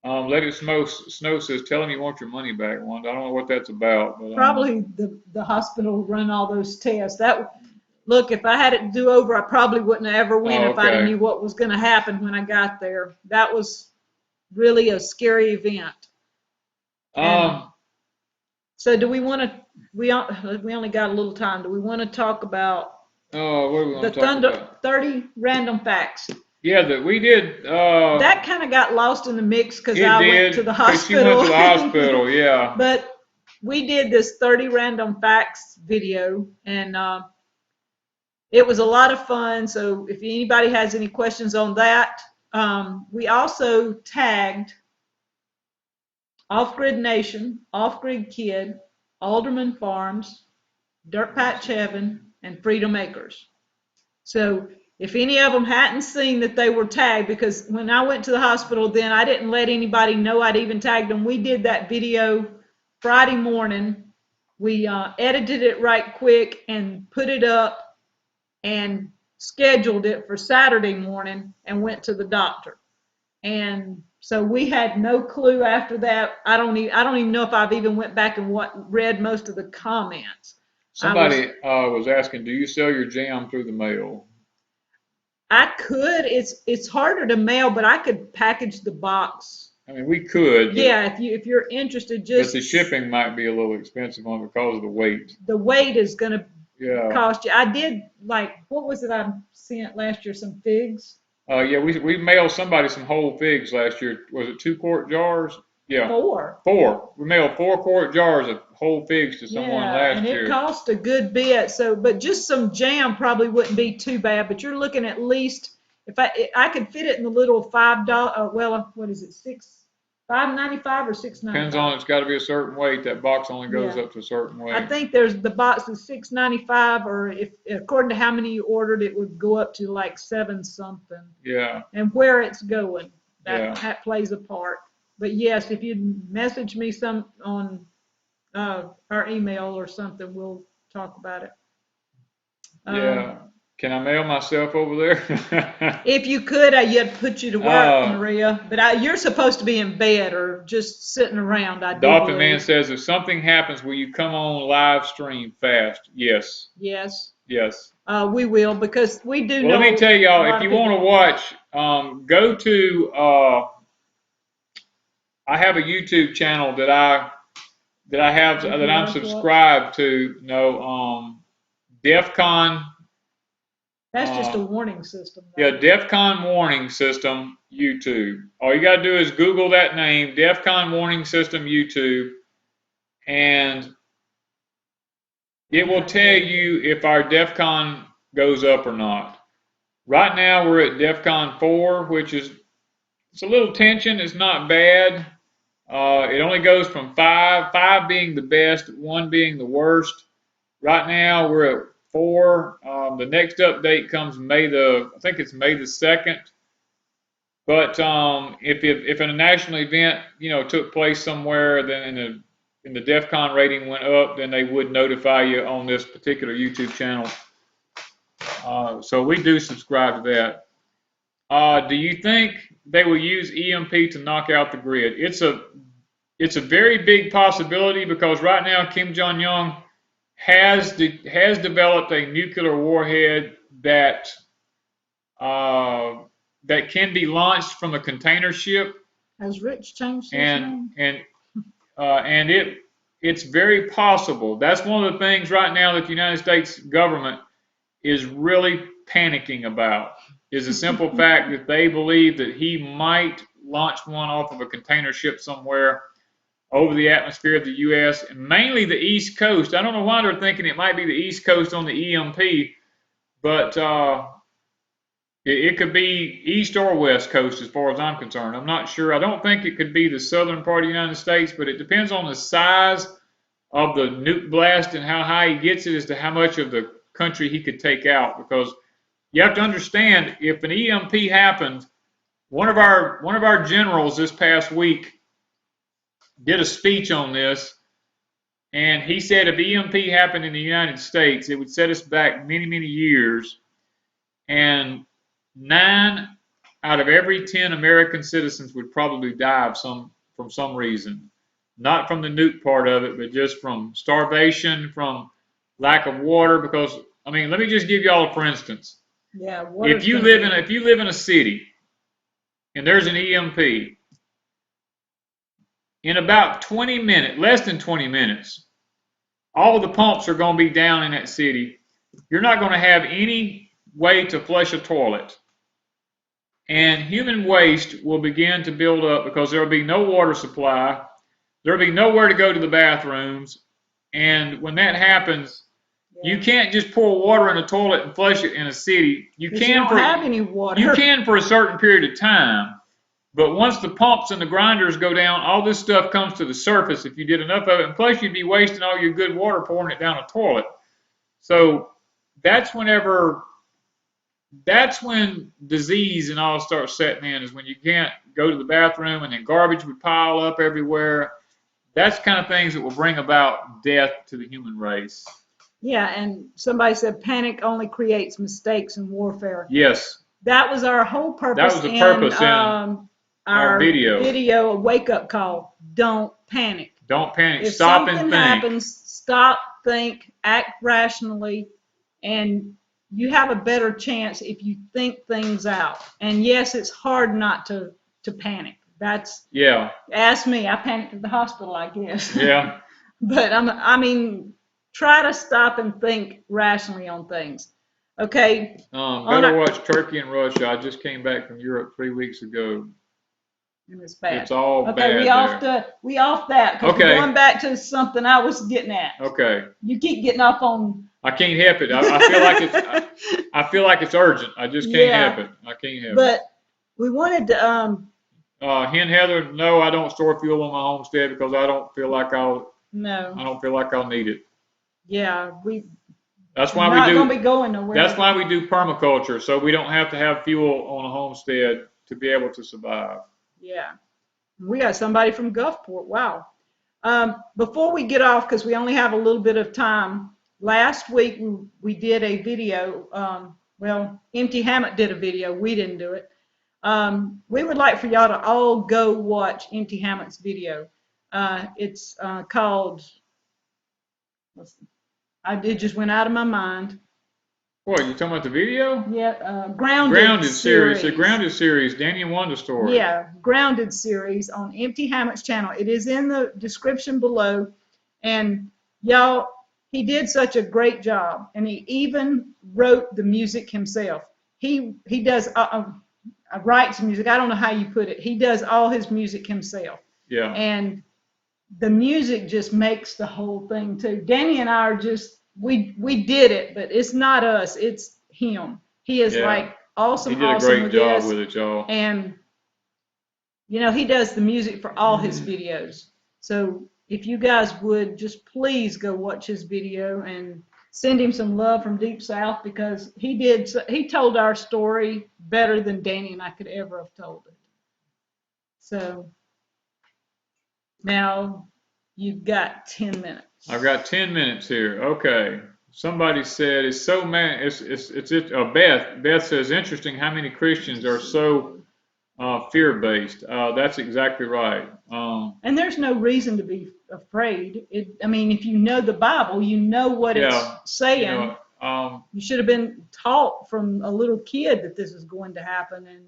Let It Snow says, tell him you want your money back, Wanda. I don't know what that's about. But, probably the hospital run all those tests. Look, if I had it to do over, I probably wouldn't have ever went if I knew what was going to happen when I got there. That was really a scary event. So do we want to, we only got a little time. Do we want to talk about what are we going to talk about? 30 random facts? Yeah, that we did. That kind of got lost in the mix because I went to the hospital. She went to the hospital, yeah. But we did this 30 random facts video, and it was a lot of fun. So if anybody has any questions on that, we also tagged Off Grid Nation, Off Grid Kid, Alderman Farms, Dirt Patch Heaven, and Freedom Acres. So if any of them hadn't seen that they were tagged, because when I went to the hospital, then I didn't let anybody know I'd even tagged them. We did that video Friday morning. We edited it right quick and put it up and scheduled it for Saturday morning and went to the doctor. And so we had no clue after that. I don't even know if I've even went back and read most of the comments. Somebody was asking, do you sell your jam through the mail? I could. It's harder to mail, but I could package the box. I mean, we could. Yeah, if you're interested, but the shipping might be a little expensive on because of the weight. The weight is going to cost you. I did, what was it I sent last year? Some figs? Yeah, we mailed somebody some whole figs last year. Was it 2-quart jars? Yeah. 4. We mailed 4-quart jars of whole figs to someone last year. And it cost a good bit. So, but just some jam probably wouldn't be too bad. But you're looking at least, if I could fit it in the little $5. Well, what is it? $5.95 or $6.95? Depends on, it's got to be a certain weight. That box only goes up to a certain weight. I think the box is $6.95, or if according to how many you ordered, it would go up to like 7 something. Yeah. And where it's going, that plays a part. But yes, if you message me some on our email or something, we'll talk about it. Yeah. Can I mail myself over there? If you could, I'd put you to work, Maria. But you're supposed to be in bed or just sitting around. Dolphin Man says, if something happens, will you come on live stream fast? Yes. Yes. Yes. We will, because we do know. Let me tell y'all, if you want to watch, go to, I have a YouTube channel that that I have that I'm subscribed to. No, Defcon. That's just a warning system. Yeah, Defcon warning system YouTube. All you got to do is Google that name, Defcon warning system YouTube, and it will tell you if our Defcon goes up or not. Right now we're at Defcon 4, which is it's a little tension. It's not bad. It only goes from 5 being the best, 1 being the worst. Right now we're at 4. The next update comes I think it's May the 2nd. But if a national event, took place somewhere, then and the DEFCON rating went up, then they would notify you on this particular YouTube channel. So we do subscribe to that. Do you think they will use EMP to knock out the grid? It's a very big possibility because right now Kim Jong-un has developed a nuclear warhead that can be launched from a container ship. Has Rich changed his name? And it's very possible. That's one of the things right now that the United States government is really panicking about. Is the simple fact that they believe that he might launch one off of a container ship somewhere over the atmosphere of the U.S. and mainly the East Coast. I don't know why they're thinking it might be the East Coast on the EMP, but it could be East or West Coast as far as I'm concerned. I'm not sure. I don't think it could be the southern part of the United States, but it depends on the size of the nuke blast and how high he gets it as to how much of the country he could take out. Because you have to understand, if an EMP happens, one of our generals this past week did a speech on this, and he said if EMP happened in the United States, it would set us back many, many years, and 9 out of every 10 American citizens would probably die from some reason. Not from the nuke part of it, but just from starvation, from lack of water. Because, I mean, let me just give y'all for instance. Yeah. If you live in a city and there's an EMP, in about 20 minutes, less than 20 minutes, all the pumps are going to be down in that city. You're not going to have any way to flush a toilet. And human waste will begin to build up because there will be no water supply. There will be nowhere to go to the bathrooms. And when that happens, you can't just pour water in a toilet and flush it in a city. You don't have any water. You can for a certain period of time. But once the pumps and the grinders go down, all this stuff comes to the surface if you did enough of it. And plus, you'd be wasting all your good water pouring it down a toilet. So that's when disease and all starts setting in, is when you can't go to the bathroom and then garbage would pile up everywhere. That's the kind of things that will bring about death to the human race. Yeah, and somebody said panic only creates mistakes in warfare. Yes. That was our whole purpose. That was the purpose in our video, a wake-up call. Don't panic. Don't panic. If Stop and something think. happens, stop, think, act rationally, and you have a better chance if you think things out. And yes, it's hard not to panic. Ask me. I panicked at the hospital, I guess. Yeah. But I mean, try to stop and think rationally on things. Okay. Better watch Turkey and Russia. I just came back from Europe 3 weeks ago. And it's bad. It's all bad. Okay, we off that because we're going back to something I was getting at. Okay. You keep getting off on. I can't help it. I feel like it's urgent. I just can't help it. I can't help it. But we wanted to. Hen Heather, no, I don't store fuel on my homestead because I don't feel like I'll. No. I don't feel like I'll need it. Yeah, That's why not going to be going nowhere. That's why we do permaculture, so we don't have to have fuel on a homestead to be able to survive. Yeah. We got somebody from Gulfport. Wow. Before we get off, because we only have a little bit of time, last week we did a video. Empty Hammock did a video. We didn't do it. We would like for y'all to all go watch Empty Hammock's video. It's called, it just went out of my mind. What, you talking about the video? Yeah, Grounded series. The Grounded series, Danny and Wanda story. Yeah, Grounded series on Empty Hammock's channel. It is in the description below. And y'all, he did such a great job, and he even wrote the music himself. He does writes music. I don't know how you put it. He does all his music himself. Yeah. And the music just makes the whole thing too. Danny and I are just we did it, but it's not us. It's him. He is like awesome. He did a great job with it, y'all. And you know, he does the music for all his videos. So if you guys would just please go watch his video and send him some love from Deep South, because he told our story better than Danny and I could ever have told it. So now you've got 10 minutes. I've got 10 minutes here. Okay. Somebody said it's so man. Beth says interesting how many Christians are so fear-based. That's exactly right. And there's no reason to be afraid. I mean, if you know the Bible, you know what it's saying. You should have been taught from a little kid that this is going to happen. And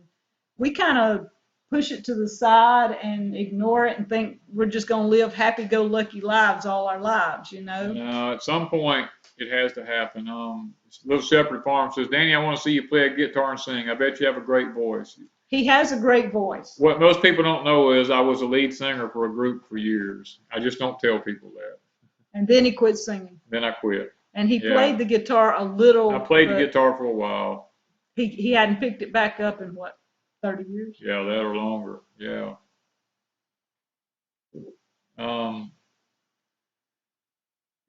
we kind of push it to the side and ignore it and think we're just going to live happy-go-lucky lives all our lives, you know? No, at some point it has to happen. Little Shepherd Farm says, Danny, I want to see you play a guitar and sing. I bet you have a great voice. He has a great voice. What most people don't know is I was a lead singer for a group for years. I just don't tell people that. And then he quit singing. Then I quit. And he played the guitar a little. I played the guitar for a while. He hadn't picked it back up in what, 30 years? Yeah, that or longer. Yeah.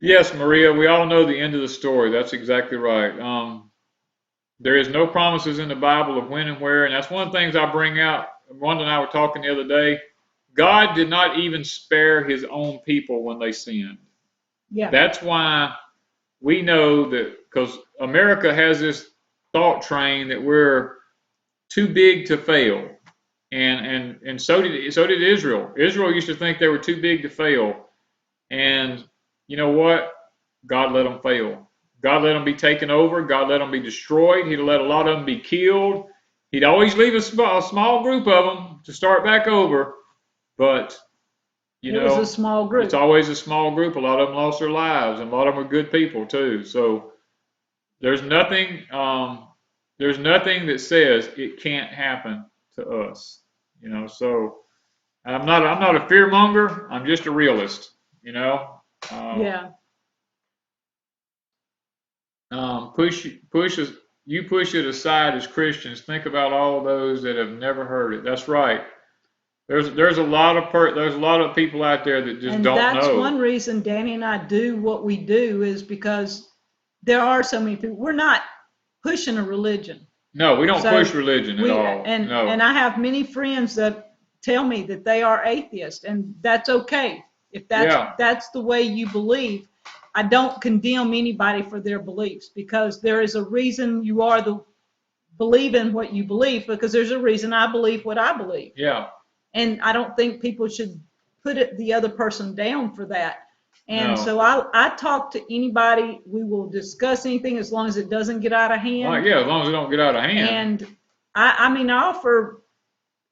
Yes, Maria, we all know the end of the story. That's exactly right. There is no promises in the Bible of when and where, and that's one of the things I bring out. Wanda and I were talking the other day. God did not even spare his own people when they sinned. Yeah. That's why we know that, because America has this thought train that we're too big to fail. And so did Israel. Israel used to think they were too big to fail. And you know what? God let them fail. God let them be taken over. God let them be destroyed. He'd let a lot of them be killed. He'd always leave a small group of them to start back over. But, you know, it was a small group. It's always a small group. A lot of them lost their lives, and a lot of them were good people too. So there's nothing that says it can't happen to us. You know, so I'm not a fearmonger. I'm just a realist. You know. You push it aside as Christians. Think about all those that have never heard it. That's right. There's a lot of people out there that just don't know. And that's one reason Danny and I do what we do, is because there are so many people. We're not pushing a religion. No, we don't push religion at all. And I have many friends that tell me that they are atheists, and that's okay. If that's the way you believe. I don't condemn anybody for their beliefs, because there is a reason you believe in what you believe, because there's a reason I believe what I believe. Yeah. And I don't think people should put the other person down for that. And so I talk to anybody. We will discuss anything as long as it doesn't get out of hand. Yeah, as long as it don't get out of hand. And I offer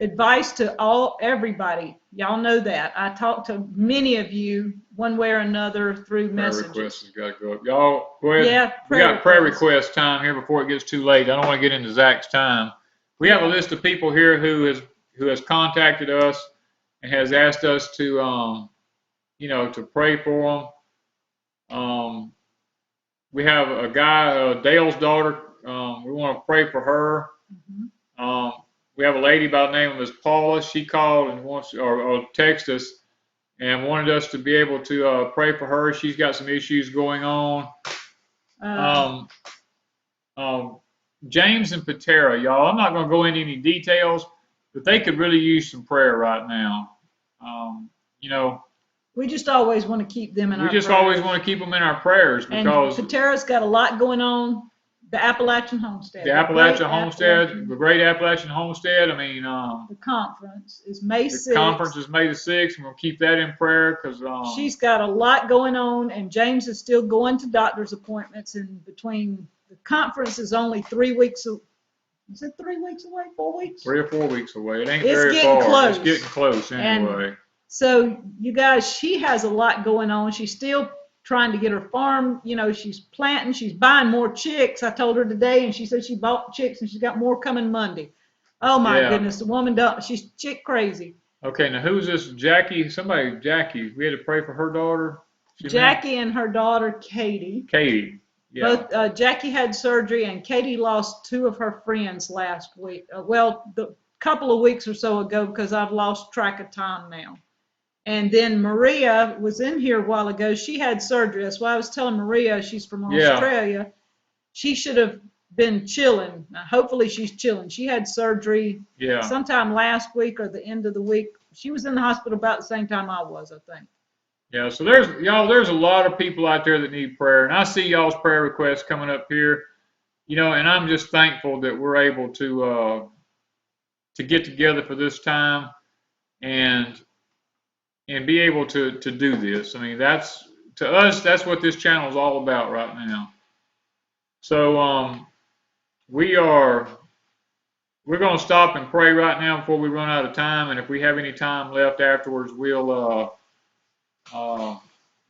advice to everybody. Y'all know that. I talk to many of you one way or another through messages. Prayer requests has got to go up. Y'all, go ahead. Yeah, we got prayer request time here before it gets too late. I don't want to get into Zach's time. We have a list of people here who has contacted us and has asked us to to pray for them. We have a guy, Dale's daughter. We want to pray for her. Mm-hmm. We have a lady by the name of Ms. Paula. She called and wants or texted us and wanted us to be able to pray for her. She's got some issues going on. James and Patera, y'all, I'm not going to go into any details, but they could really use some prayer right now. We just always want to keep them in our prayers. We just always want to keep them in our prayers, because and Patera's got a lot going on. The Appalachian Homestead. The Great Appalachian Homestead. I mean, the conference is May 6th. The conference is May the 6th, and we'll keep that in prayer, because she's got a lot going on, and James is still going to doctor's appointments. And between the conference is only 3 weeks. Is it 3 weeks away? 4 weeks? 3 or 4 weeks away. It ain't very far. Close. It's getting close anyway. So you guys, she has a lot going on. She's still trying to get her farm. You know, she's planting, she's buying more chicks. I told her today, and she said she bought chicks and she's got more coming Monday. Oh my Yeah. goodness, the woman, she's chick crazy. Okay, now who's this? Jackie? Somebody, Jackie. We had to pray for her daughter. Jackie and her daughter Katie. Katie. Yeah. Both Jackie had surgery, and Katie lost 2 of her friends last week. Well, the couple of weeks or so ago, because I've lost track of time now. And then Maria was in here a while ago. She had surgery. That's why I was telling Maria, she's from Australia. She should have been chilling. Now, hopefully she's chilling. She had surgery sometime last week or the end of the week. She was in the hospital about the same time I was, I think. Yeah, so there's a lot of people out there that need prayer, and I see y'all's prayer requests coming up here, you know, and I'm just thankful that we're able to get together for this time and be able to do this. I mean, that's to us, that's what this channel is all about right now. So we're going to stop and pray right now before we run out of time, and if we have any time left afterwards, we'll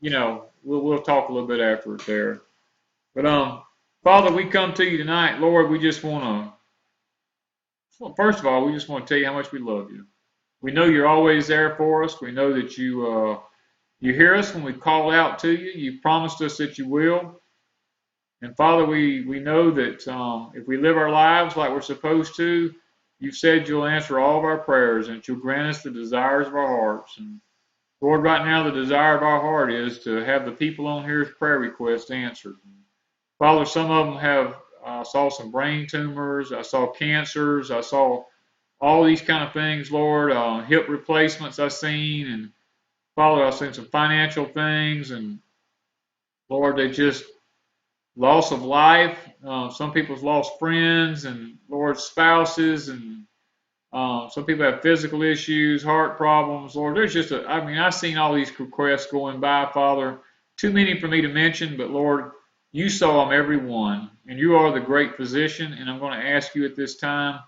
you know, we'll talk a little bit afterwards there. But Father, we come to you tonight, Lord. We just want to, well, first of all, we just want to tell you how much we love you. We know you're always there for us. We know that you hear us when we call out to you. You promised us that you will. And Father, we know that if we live our lives like we're supposed to, you've said you'll answer all of our prayers and that you'll grant us the desires of our hearts. And Lord, right now the desire of our heart is to have the people on here's prayer requests answered. Father, some of them have, I saw some brain tumors, I saw cancers, I saw all these kind of things, Lord, hip replacements I've seen, and Father, I've seen some financial things, and Lord, they just, loss of life, some people's lost friends, and Lord, spouses, and some people have physical issues, heart problems. Lord, there's just I mean, I've seen all these requests going by, Father. Too many for me to mention, but Lord, you saw them, every one. And you are the great physician. And I'm going to ask you at this time,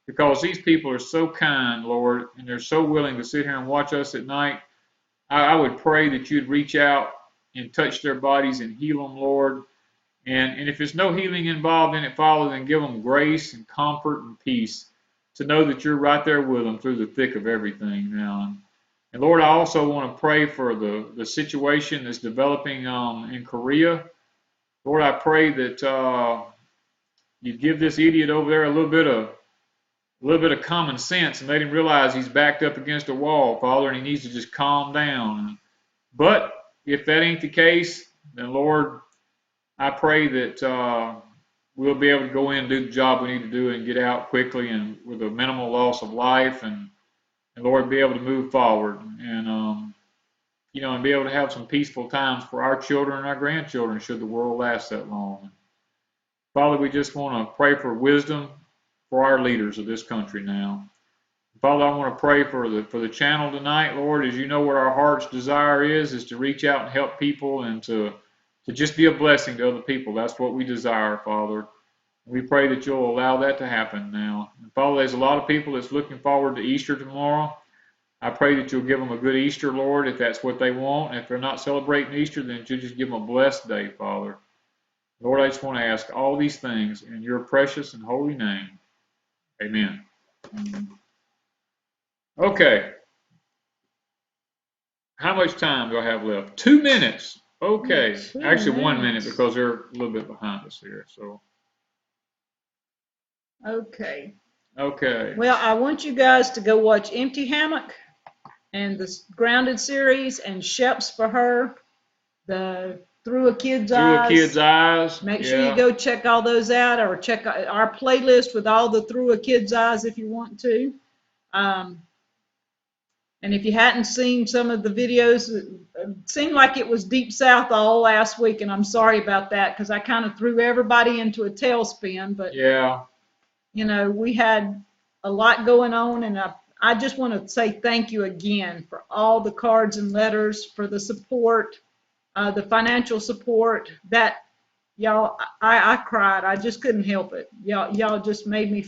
because these people are so kind, Lord, and they're so willing to sit here and watch us at night. I would pray that you'd reach out and touch their bodies and heal them, Lord. And if there's no healing involved in it, Father, then give them grace and comfort and peace to know that you're right there with them through the thick of everything now. And Lord, I also want to pray for the situation that's developing in Korea. Lord, I pray that you'd give this idiot over there a little bit of common sense and let him realize he's backed up against a wall, Father, and he needs to just calm down. But if that ain't the case, then Lord, I pray that we'll be able to go in and do the job we need to do and get out quickly and with a minimal loss of life, and Lord, be able to move forward and you know, and be able to have some peaceful times for our children and our grandchildren should the world last that long. Father, we just want to pray for wisdom for our leaders of this country now. Father, I want to pray for the channel tonight, Lord, as you know what our heart's desire is to reach out and help people and to just be a blessing to other people. That's what we desire, Father. We pray that you'll allow that to happen now. And Father, there's a lot of people that's looking forward to Easter tomorrow. I pray that you'll give them a good Easter, Lord, if that's what they want. And if they're not celebrating Easter, then you'll just give them a blessed day, Father. Lord, I just want to ask all these things in your precious and holy name. Amen. Okay. How much time do I have left? 2 minutes. Okay. Actually, 1 minute because they're a little bit behind us here. So. Okay. Okay. Well, I want you guys to go watch Empty Hammock and the Grounded series and Sheps4her, the Through a Kid's Eyes. Through a Kid's Eyes. Make sure you go check all those out, or check our playlist with all the Through a Kid's Eyes if you want to. And if you hadn't seen some of the videos, it seemed like it was Deep South all last week, and I'm sorry about that because I kind of threw everybody into a tailspin. But yeah, you know, we had a lot going on, and I just want to say thank you again for all the cards and letters, for the support, the financial support. That y'all, I cried. I just couldn't help it. Y'all just made me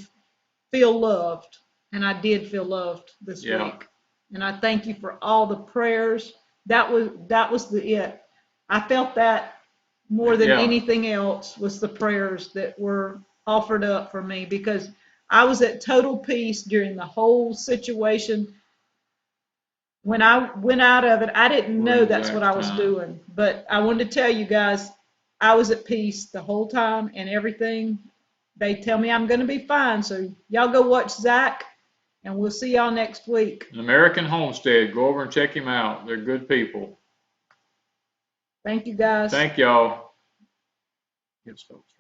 feel loved, and I did feel loved this week. And I thank you for all the prayers. That was it. I felt that more than Yeah. anything else was the prayers that were offered up for me, because I was at total peace during the whole situation. When I went out of it, I didn't know that's what I was doing, but I wanted to tell you guys, I was at peace the whole time, and everything. They tell me I'm going to be fine. So y'all go watch Zach, and we'll see y'all next week. An American Homestead. Go over and check him out. They're good people. Thank you, guys. Thank y'all. Get stoked.